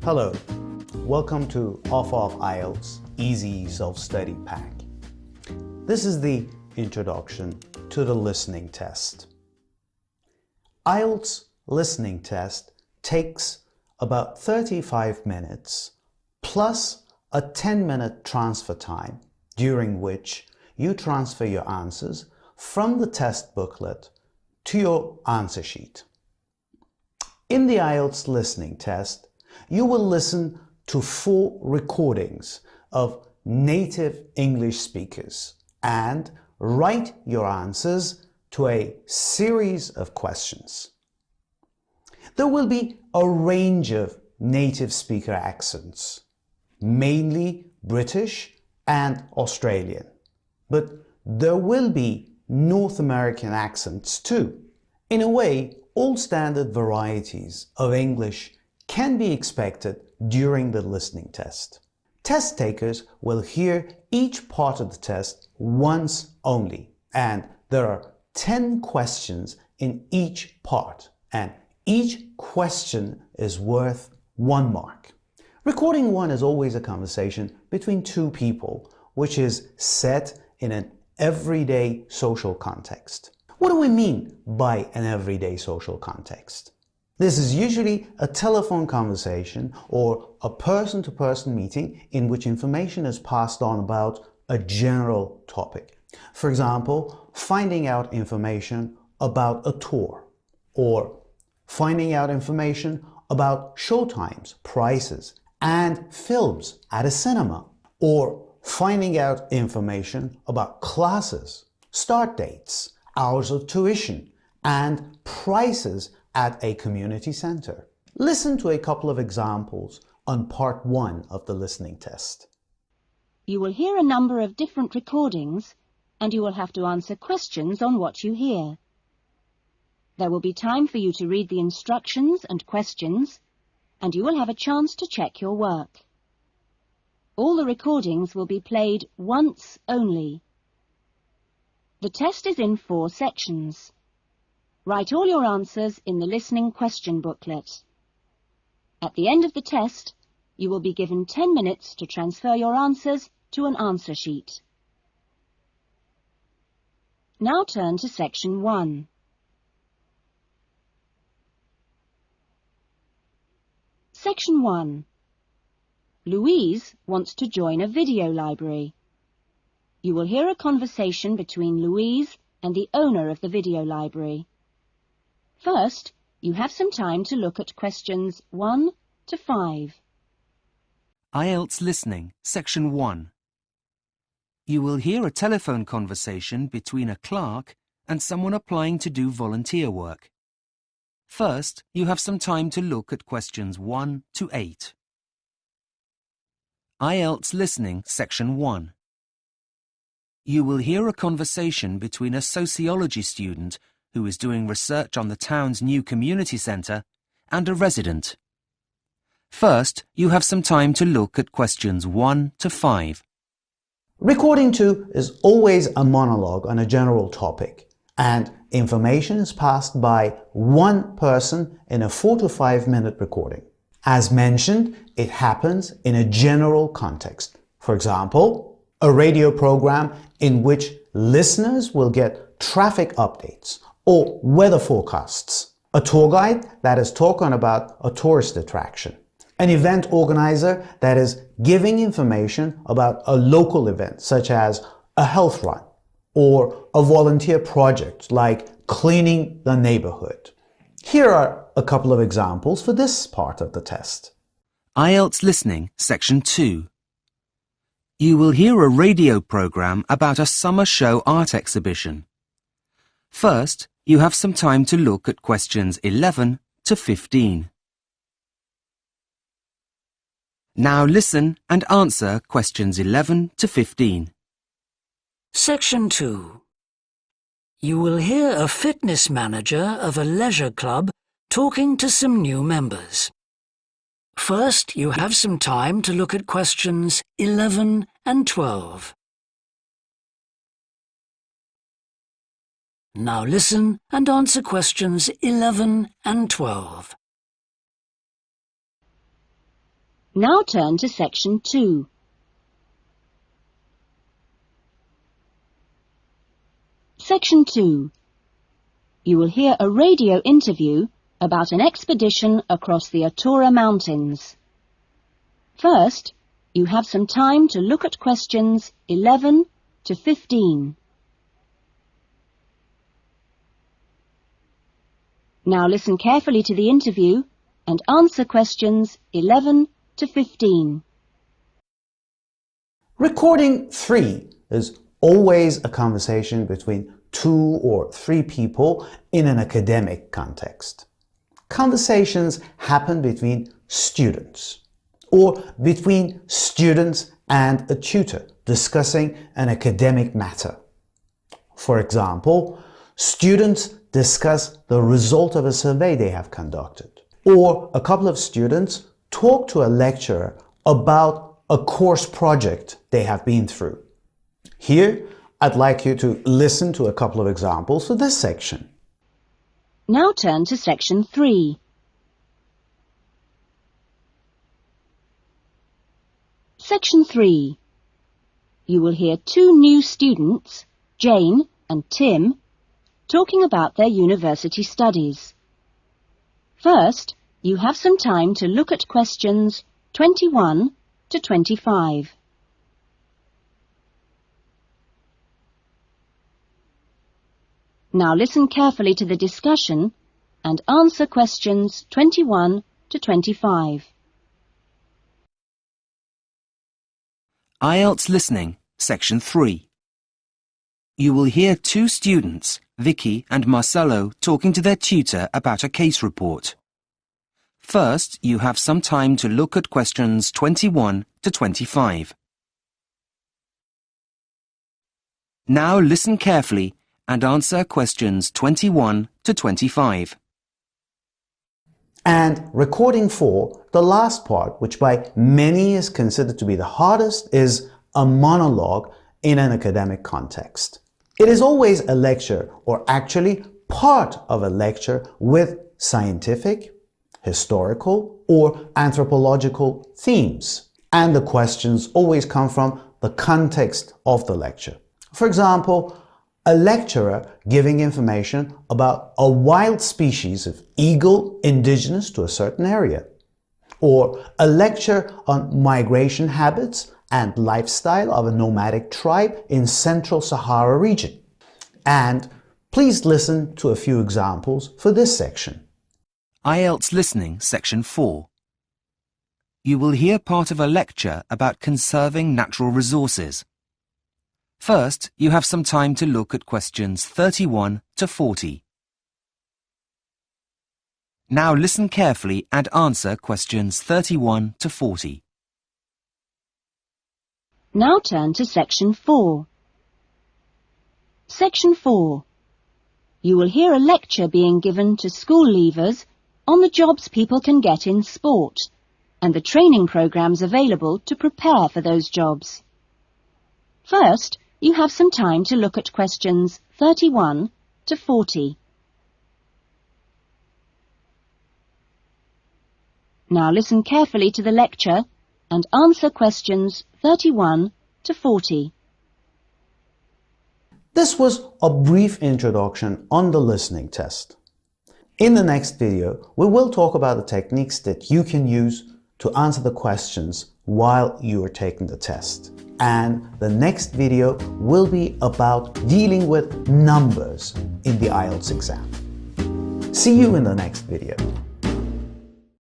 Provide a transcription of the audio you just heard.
Hello, welcome to AfaqIelts Easy Self-Study Pack. This is the introduction to the listening test. IELTS listening test takes about 35 minutes plus a 10-minute transfer time during which you transfer your answers from the test booklet to your answer sheet. In the IELTS listening test, you will listen to 4 recordings of native English speakers and write your answers to a series of questions. There will be a range of native speaker accents, mainly British and Australian, but there will be North American accents too. In a way, all standard varieties of English can be expected during the listening test. Test takers will hear each part of the test once only, and there are 10 questions in each part, and each question is worth 1 mark. Recording 1 is always a conversation between 2 people, which is set in an everyday social context. What do we mean by an everyday social context? This is usually a telephone conversation or a person-to-person meeting in which information is passed on about a general topic. For example, finding out information about a tour, or finding out information about showtimes, prices, and films at a cinema, or finding out information about classes, start dates, hours of tuition, and prices at a community center. Listen to a couple of examples on part 1 of the listening test. You will hear a number of different recordings and you will have to answer questions on what you hear. There will be time for you to read the instructions and questions, and you will have a chance to check your work. All the recordings will be played once only. The test is in 4 sections. Write all your answers in the listening question booklet. At the end of the test, you will be given 10 minutes to transfer your answers to an answer sheet. Now turn to section 1. Section 1. Louise wants to join a video library. You will hear a conversation between Louise and the owner of the video library. First, you have some time to look at questions 1 to 5. IELTS Listening, Section 1. You will hear a telephone conversation between a clerk and someone applying to do volunteer work. First, you have some time to look at questions 1 to 8. IELTS Listening, Section 1. You will hear a conversation between a sociology student who is doing research on the town's new community centre and a resident. First, you have some time to look at questions 1 to 5. Recording 2 is always a monologue on a general topic, and information is passed by one person in a 4 to 5 minute recording. As mentioned, it happens in a general context. For example, a radio program in which listeners will get traffic updates or weather forecasts, a tour guide that is talking about a tourist attraction, an event organizer that is giving information about a local event such as a health run or a volunteer project like cleaning the neighborhood. Here are a couple of examples for this part of the test. IELTS Listening, Section 2. You will hear a radio program about a summer show art exhibition. First, you have some time to look at questions 11 to 15. Now listen and answer questions 11 to 15. Section 2. You will hear a fitness manager of a leisure club talking to some new members. First, you have some time to look at questions 11 and 12. Now listen and answer questions 11 and 12. Now turn to Section 2. Section 2. You will hear a radio interview about an expedition across the Atura Mountains. First, you have some time to look at questions 11 to 15. Now listen carefully to the interview and answer questions 11 to 15. Recording 3 is always a conversation between 2 or 3 people in an academic context. Conversations happen between students or between students and a tutor discussing an academic matter. For example, students discuss the result of a survey they have conducted, or a couple of students talk to a lecturer about a course project they have been through. Here, I'd like you to listen to a couple of examples for this section. Now turn to Section 3. Section 3. You will hear 2 new students, Jane and Tim, talking about their university studies. First, you have some time to look at questions 21 to 25. Now listen carefully to the discussion and answer questions 21 to 25. IELTS Listening, Section 3. You will hear 2 students, Vicky and Marcelo, talking to their tutor about a case report. First, you have some time to look at questions 21 to 25. Now listen carefully and answer questions 21 to 25. And recording 4, the last part, which by many is considered to be the hardest, is a monologue in an academic context. It is always a lecture, or actually part of a lecture, with scientific, historical, or anthropological themes. And the questions always come from the context of the lecture. For example, a lecturer giving information about a wild species of eagle indigenous to a certain area, or a lecture on migration habits and lifestyle of a nomadic tribe in Central Sahara region. And please listen to a few examples for this section. IELTS Listening, Section 4. You will hear part of a lecture about conserving natural resources. First, you have some time to look at questions 31 to 40. Now listen carefully and answer questions 31 to 40. Now turn to Section 4. Section 4. You will hear a lecture being given to school leavers on the jobs people can get in sport and the training programs available to prepare for those jobs. First, you have some time to look at questions 31 to 40. Now listen carefully to the lecture and answer questions 31 to 40. This was a brief introduction on the listening test. In the next video, we will talk about the techniques that you can use to answer the questions while you are taking the test. And the next video will be about dealing with numbers in the IELTS exam. See you in the next video.